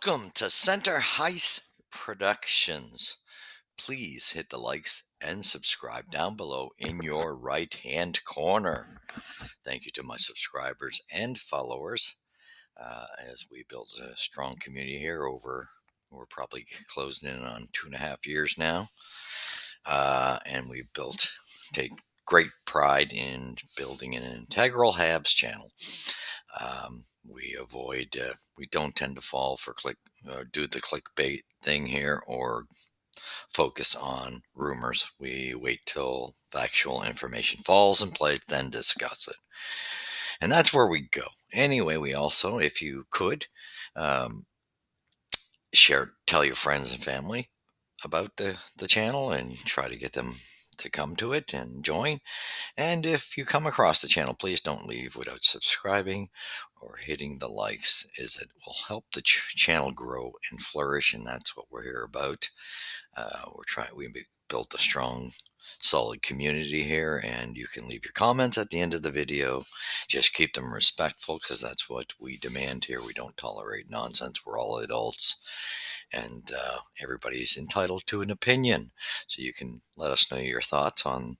Welcome to Center Heist Productions. Please hit the likes and subscribe down below in your right hand corner. Thank you to my subscribers and followers as we build a strong community here we're probably closing in on 2.5 years now. And we take great pride in building an integral Habs channel. We don't tend to fall for do the clickbait thing here or focus on rumors. We wait till factual information falls in place, then discuss it. And that's where we go. Anyway, we also, if you could, um, tell your friends and family about the channel and try to get them to come to it and join. And if you come across the channel, please don't leave without subscribing or hitting the likes, as it will help the channel grow and flourish, and that's what we're here about. We built a strong, solid community here, and you can leave your comments at the end of the video. Just keep them respectful, because that's what we demand here. We don't tolerate nonsense. We're all adults, and everybody's entitled to an opinion. So you can let us know your thoughts on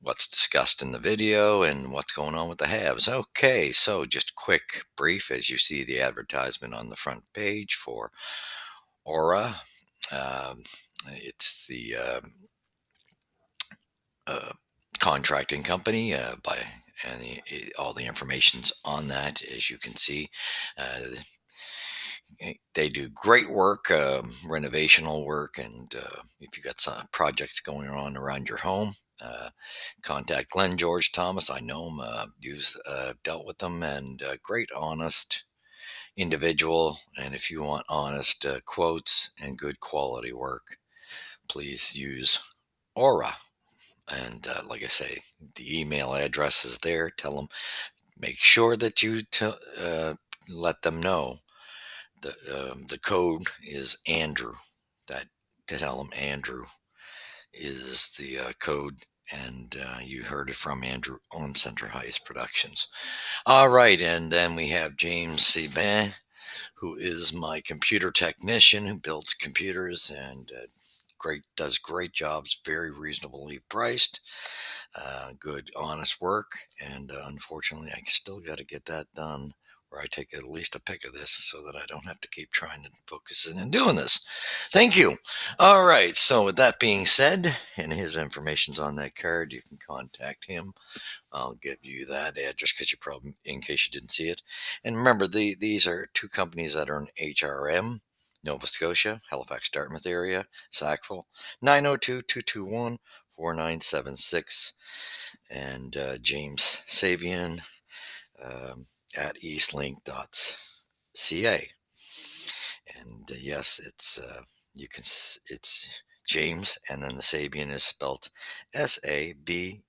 what's discussed in the video and what's going on with the Habs. Okay, so just quick brief, as you see the advertisement on the front page for Aura. It's the contracting company all the information's on that, as you can see. They do great work, renovational work, and if you got some projects going on around your home, contact Glenn George Thomas. I know him, dealt with them, and great, honest individual. And if you want honest quotes and good quality work, please use Aura. And like I say, the email address is there. Tell them, make sure that you let them know the code is Andrew. That to tell them Andrew is the code, and you heard it from Andrew on Center Heist Productions. All right, and then we have James Sebin, who is my computer technician who builds computers and does great jobs, very reasonably priced, good, honest work. And unfortunately, I still got to get that done, where I take at least a pic of this so that I don't have to keep trying to focus in and doing this. Thank you. All right. So with that being said, and his information's on that card, you can contact him. I'll give you that address in case you didn't see it. And remember, these are two companies that are in HRM, Nova Scotia, Halifax, Dartmouth area, Sackville, 902-221-4976, and James Savian at eastlink.ca. And yes, it's James, and then the Sabian is spelled Sabean.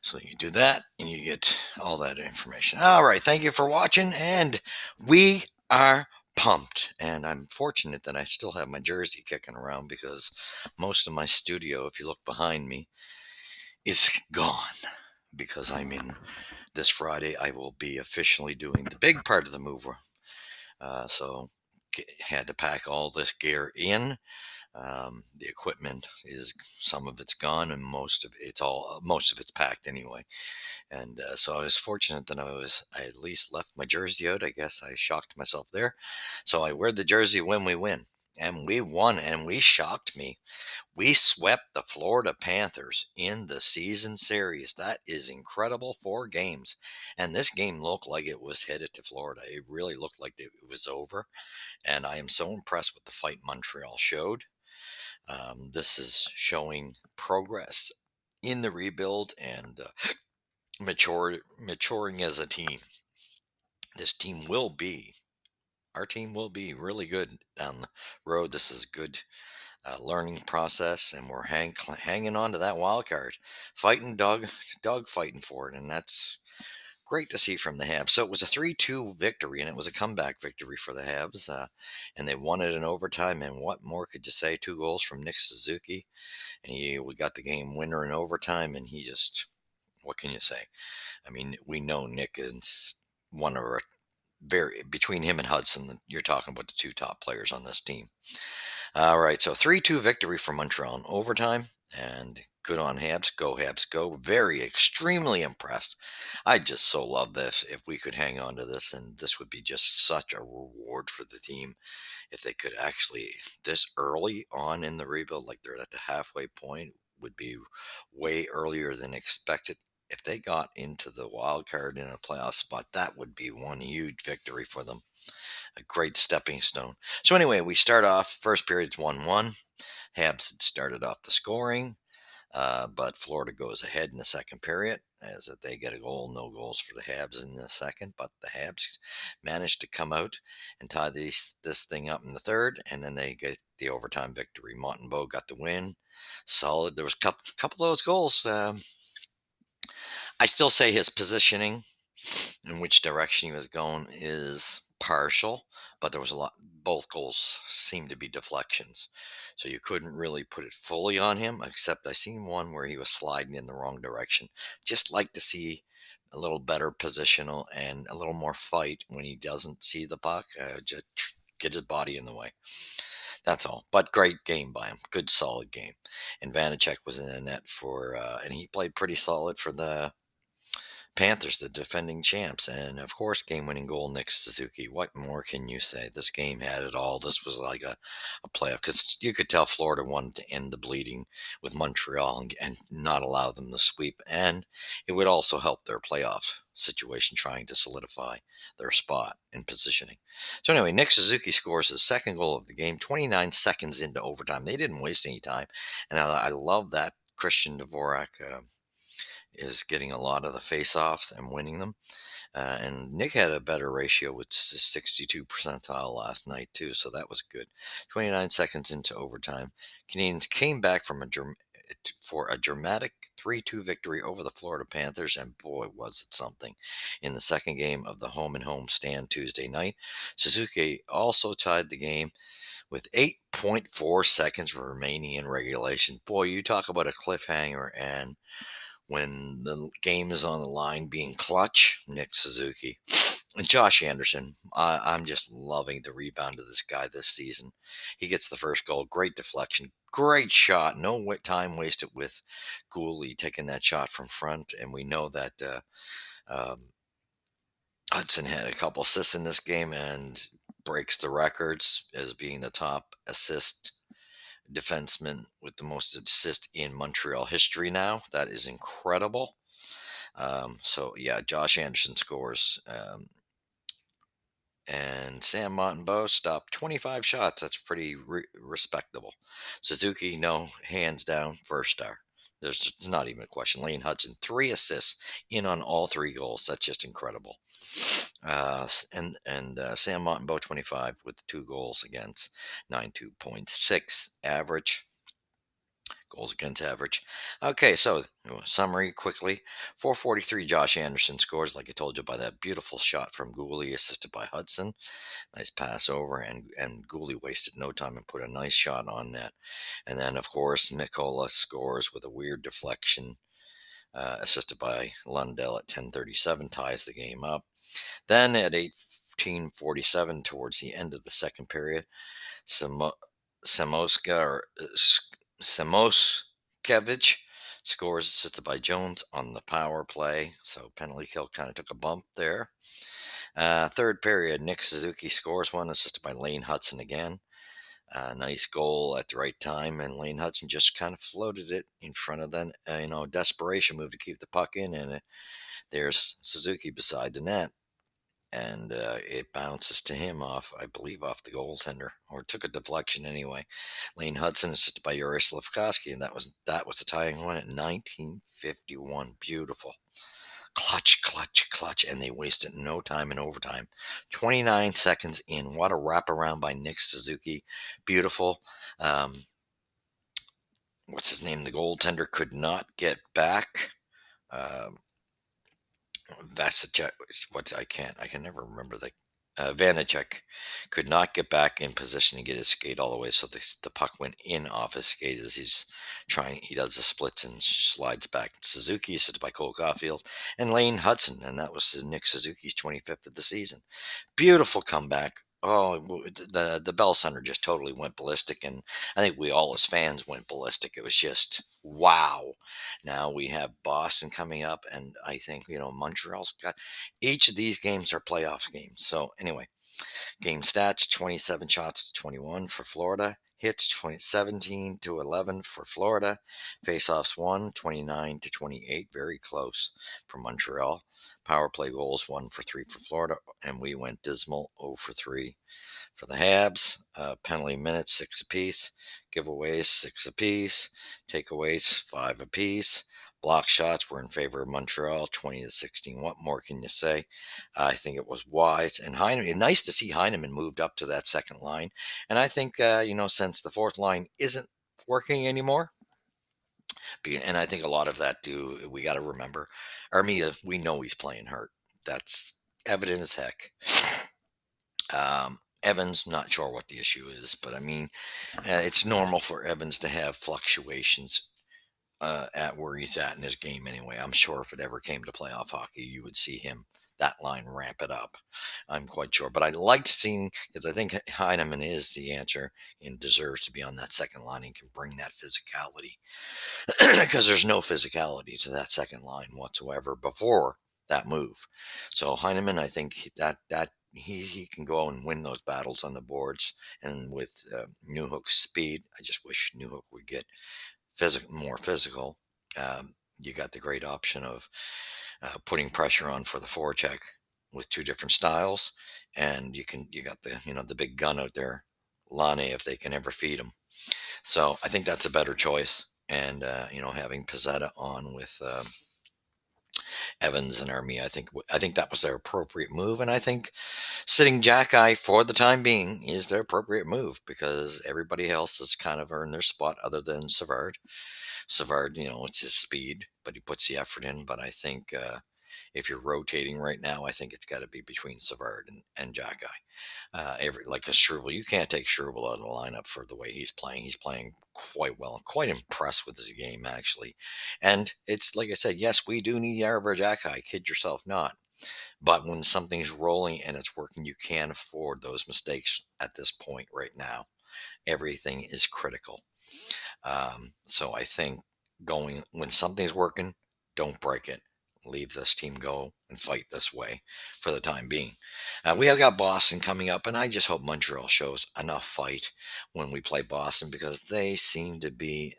So you do that and you get all that information. All right. Thank you for watching. And we are pumped. And I'm fortunate that I still have my jersey kicking around, because most of my studio, if you look behind me, is gone, because this Friday, I will be officially doing the big part of the move. So had to pack all this gear in. The equipment some of it's gone, and most of it's packed anyway. And so I was fortunate that I at least left my jersey out. I guess I shocked myself there. So I wear the jersey when we win, and we won, and we shocked me. We swept the Florida Panthers in the season series. That is incredible. 4 games, and this game looked like it was headed to Florida. It really looked like it was over, and I am so impressed with the fight Montreal showed. This is showing progress in the rebuild and maturing as a team. Our team will be really good down the road. This is a good learning process, and we're hanging on to that wild card, dog fighting for it, and that's great to see from the Habs. So it was a 3-2 victory, and it was a comeback victory for the Habs, and they won it in overtime. And what more could you say? 2 goals from Nick Suzuki, and we got the game winner in overtime, and he just, what can you say? I mean, we know Nick is one of our very between him and Hudson. You're talking about the two top players on this team. All right, so 3-2 victory for Montreal in overtime, and good on Habs. Go Habs, go! Very extremely impressed. I just so love this. If we could hang on to this, and this would be just such a reward for the team if they could actually this early on in the rebuild, like they're at the halfway point, would be way earlier than expected. If they got into the wild card in a playoff spot, that would be one huge victory for them. A great stepping stone. So anyway, we start off first period's 1-1. Habs had started off the scoring. But Florida goes ahead in the second period as they get a goal. No goals for the Habs in the second, but the Habs managed to come out and tie this thing up in the third, and then they get the overtime victory. Montembeault got the win. Solid. There was a couple of those goals. I still say his positioning in which direction he was going is partial, but there was a lot. Both goals seemed to be deflections, so you couldn't really put it fully on him. Except I seen one where he was sliding in the wrong direction. Just like to see a little better positional and a little more fight when he doesn't see the puck. Just get his body in the way. That's all. But great game by him. Good, solid game. And Vanacek was in the net and he played pretty solid for the Panthers, the defending champs, and of course, game-winning goal, Nick Suzuki. What more can you say? This game had it all. This was like a playoff because you could tell Florida wanted to end the bleeding with Montreal and not allow them to sweep, and it would also help their playoff situation trying to solidify their spot and positioning. So anyway, Nick Suzuki scores his second goal of the game, 29 seconds into overtime. They didn't waste any time, and I love that Christian Dvorak. Is getting a lot of the face-offs and winning them. And Nick had a better ratio with 62 percentile last night too, so that was good. 29 seconds into overtime, Canadians came back for a dramatic 3-2 victory over the Florida Panthers, and boy was it something. In the second game of the home stand Tuesday night, Suzuki also tied the game with 8.4 seconds remaining in regulation. Boy, you talk about a cliffhanger, and when the game is on the line, being clutch, Nick Suzuki. And Josh Anderson, I'm just loving the rebound of this guy this season. He gets the first goal, great deflection, great shot, no time wasted with Gooley taking that shot from front. And we know that um, Hudson had a couple assists in this game and breaks the records as being the top assist defenseman with the most assists in Montreal history now. That is incredible. So yeah, Josh Anderson scores, and Sam Montembeault stopped 25 shots. That's pretty respectable. Suzuki, no, hands down, first star. It's not even a question. Lane Hudson, 3 assists in on all 3 goals. That's just incredible. And Sam Montembeault, 25 with 2 goals against 92.6 average. Goals against average. Okay, so summary quickly. 443, Josh Anderson scores, like I told you, by that beautiful shot from Gooley, assisted by Hudson. Nice pass over, and Gooley wasted no time and put a nice shot on net. And then, of course, Mikola scores with a weird deflection, assisted by Lundell at 10:37, ties the game up. Then at 18:47, towards the end of the second period, Samoska or Samoskevich scores, assisted by Jones on the power play. So penalty kill kind of took a bump there. Third period, Nick Suzuki scores one, assisted by Lane Hudson again. Nice goal at the right time, and Lane Hudson just kind of floated it in front of them. Desperation move to keep the puck in, and there's Suzuki beside the net, and it bounces to him off, I believe, off the goaltender, or took a deflection anyway. Lane Hudson assisted by Yuri Slavkovsky, and that was the tying one at 1951. Beautiful. Clutch, clutch, clutch, and they wasted no time in overtime. 29 seconds in. What a wraparound by Nick Suzuki. Beautiful. What's his name? The goaltender could not get back. Um, Vasicek, what I can never remember Vanacek could not get back in position to get his skate all the way, so the puck went in off his skate as he's trying. He does the splits and slides back. Suzuki sits by Cole Caulfield and Lane Hudson, and that was Nick Suzuki's 25th of the season. Beautiful comeback. Oh, the Bell Center just totally went ballistic, and I think we all as fans went ballistic. It was just wow. Now we have Boston coming up, and I think Montreal's got each of these games are playoffs games. So anyway, game stats: 27 shots to 21 for Florida. Hits 17 to 11 for Florida. Faceoffs won 29 to 28, very close for Montreal. Power play goals 1 for 3 for Florida, and we went dismal 0 for 3 for the Habs. Penalty minutes 6 apiece. Giveaways 6 apiece. Takeaways 5 apiece. Block shots were in favor of Montreal 20 to 16. What more can you say? I think it was wise. And Heineman, nice to see Heineman moved up to that second line. And I think, since the fourth line isn't working anymore, and I think a lot of that too, we got to remember, Armia, we know he's playing hurt. That's evident as heck. Evans, not sure what the issue is, but I mean, it's normal for Evans to have fluctuations at where he's at in his game anyway. I'm sure if it ever came to playoff hockey, you would see him, that line, ramp it up. I'm quite sure. But I liked seeing, because I think Heineman is the answer and deserves to be on that second line and can bring that physicality. Because there's no physicality to that second line whatsoever before that move. So Heineman, I think that he can go and win those battles on the boards. And with Newhook's speed, I just wish Newhook would get more physical. You got the great option of putting pressure on for the forecheck with two different styles, and you got the big gun out there, Lane, if they can ever feed him. So I think that's a better choice. And having Pizzetta on with Evans and Army, I think that was their appropriate move, and I think sitting Jackeye for the time being is the appropriate move because everybody else has kind of earned their spot other than Savard. Savard, it's his speed, but he puts the effort in. But I think if you're rotating right now, I think it's got to be between Savard and Jackeye. Like a Struble, you can't take Struble out of the lineup for the way he's playing. He's playing quite well. I'm quite impressed with his game, actually. And it's like I said, yes, we do need Yarber Jackeye. Kid yourself not. But when something's rolling and it's working, you can't afford those mistakes at this point right now. Everything is critical. So I think going when something's working, don't break it. Leave this team go and fight this way for the time being. We have got Boston coming up, and I just hope Montreal shows enough fight when we play Boston because they seem to be,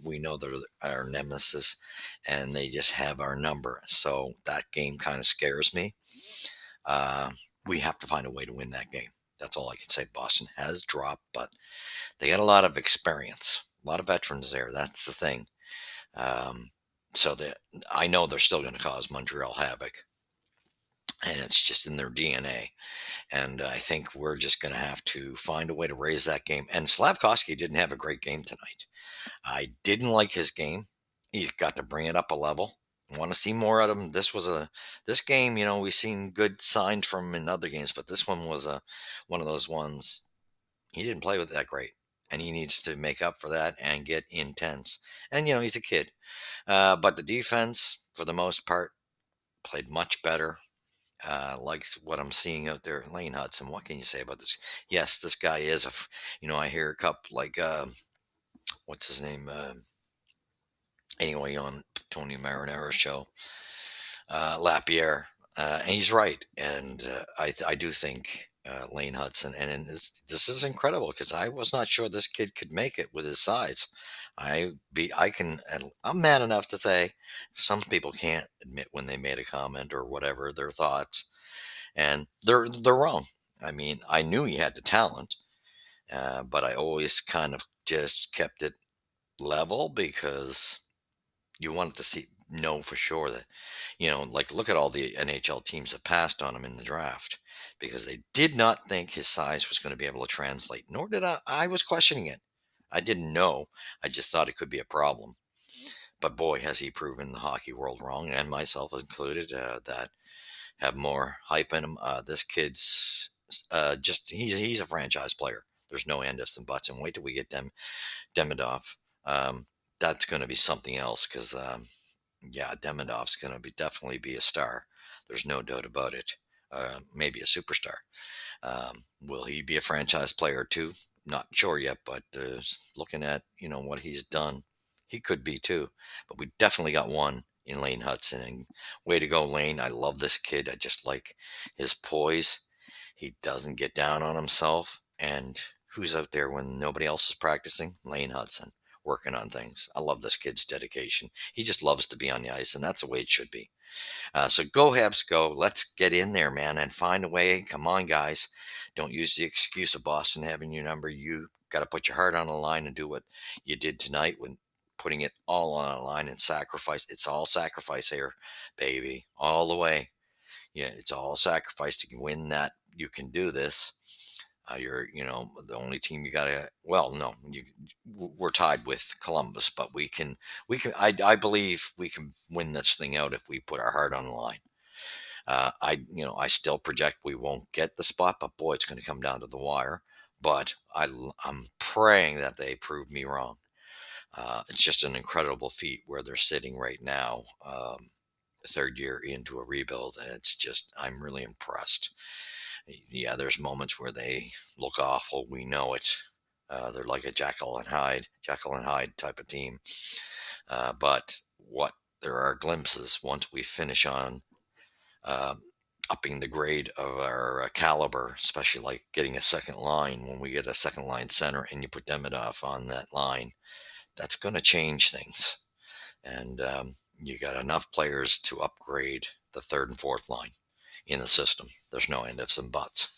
we know they're our nemesis, and they just have our number. So that game kind of scares me. Uh, we have to find a way to win that game. That's all I can say. Boston has dropped, but they got a lot of experience, a lot of veterans there. That's the thing. Um, so that I know they're still going to cause Montreal havoc, and it's just in their DNA. And I think we're just going to have to find a way to raise that game. And Slavkovsky didn't have a great game tonight. I didn't like his game. He's got to bring it up a level. I want to see more out of him. This game, we've seen good signs from him in other games, but this one was one of those ones he didn't play with that great. And he needs to make up for that and get intense. And, he's a kid. But the defense, for the most part, played much better. Like what I'm seeing out there. Lane Hudson, what can you say about this? Yes, this guy is I hear a couple like, what's his name? Anyway, on Tony Marinaro's show, Lapierre, and he's right. And I do think Lane Hudson, and this is incredible because I was not sure this kid could make it with his size. I'm man enough to say some people can't admit when they made a comment or whatever their thoughts, and they're wrong. I mean, I knew he had the talent, but I always kind of just kept it level because you wanted to know for sure that like look at all the NHL teams that passed on him in the draft because they did not think his size was going to be able to translate. Nor did I was questioning it. I didn't know. I just thought it could be a problem. But boy, has he proven the hockey world wrong, and myself included, that have more hype in him. This kid's just he's a franchise player. There's no end ifs and buts. And wait till we get Demidov. That's going to be something else because yeah, Demidov's going to be definitely be a star. There's no doubt about it. Maybe a superstar. Will he be a franchise player too? Not sure yet, but looking at what he's done, he could be too. But we definitely got one in Lane Hudson, and way to go, Lane! I love this kid. I just like his poise. He doesn't get down on himself, and who's out there when nobody else is practicing? Lane Hudson, working on things. I love this kid's dedication. He just loves to be on the ice, and that's the way it should be. So go Habs, go. Let's get in there, man, and find a way. Come on, guys. Don't use the excuse of Boston having your number. You got to put your heart on the line and do what you did tonight when putting it all on the line and sacrifice. It's all sacrifice here, baby, all the way. Yeah, it's all sacrifice to win that. You can do this. You're, the only team you got to. Well, no, we're tied with Columbus, but we can. I believe we can win this thing out if we put our heart on the line. I still project we won't get the spot, but boy, it's going to come down to the wire. But I'm praying that they prove me wrong. It's just an incredible feat where they're sitting right now, third year into a rebuild, and it's just I'm really impressed. Yeah, there's moments where they look awful. We know it. They're like a Jekyll and Hyde type of team. But what there are glimpses once we finish on uh, upping the grade of our caliber, especially like getting a second line. When we get a second line center and you put Demidov on that line, that's going to change things. And you got enough players to upgrade the third and fourth line in the system. There's no end ifs and buts.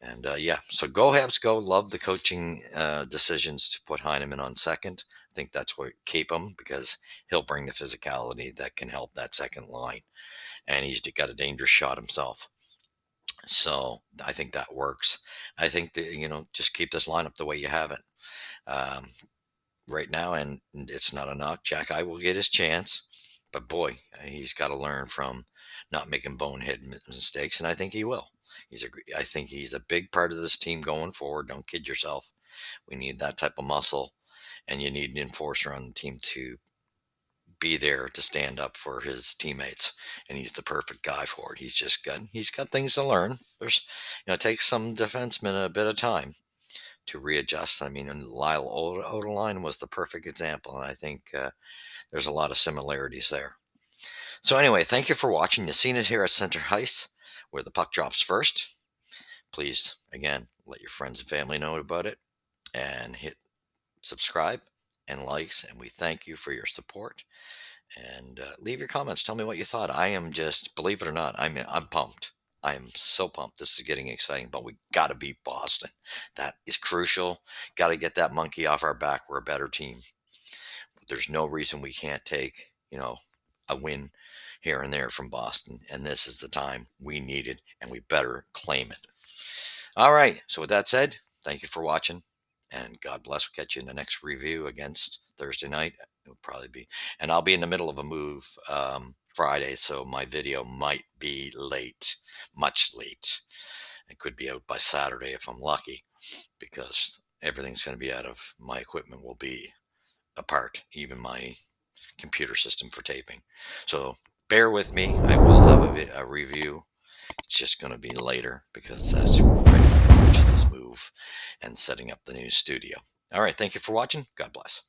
And yeah, so go Habs, go. Love the coaching decisions to put Heineman on second. I think that's what keep him because he'll bring the physicality that can help that second line. And he's got a dangerous shot himself. So I think that works. I think that, just keep this lineup the way you have it um, right now. And it's not a knock. Jack, I will get his chance. But boy, he's got to learn from not making bonehead mistakes. And I think he will. I think he's a big part of this team going forward. Don't kid yourself. We need that type of muscle. And you need an enforcer on the team to be there to stand up for his teammates, and he's the perfect guy for it. He's got things to learn. It takes some defensemen a bit of time to readjust. I mean, and Lyle Oderline was the perfect example, and I think there's a lot of similarities there. So anyway, thank you for watching. You've seen it here at Center Ice, where the puck drops first. Please, again, let your friends and family know about it, and hit subscribe and likes, and we thank you for your support. And leave your comments. Tell me what you thought. I am just, believe it or not, I'm pumped. I am so pumped. This is getting exciting, but we got to beat Boston. That is crucial. Got to get that monkey off our back. We're a better team. There's no reason we can't take, a win here and there from Boston. And this is the time we need it, and we better claim it. All right. So with that said, thank you for watching, and God bless. We'll catch you in the next review against Thursday night. It'll probably be, and I'll be in the middle of a move Friday, so my video might be late, much late. It could be out by Saturday if I'm lucky, because everything's going to be out of my equipment will be apart, even my computer system for taping. So bear with me. I will have a review. It's just going to be later because that's ready to approach this move and setting up the new studio. All right. Thank you for watching. God bless.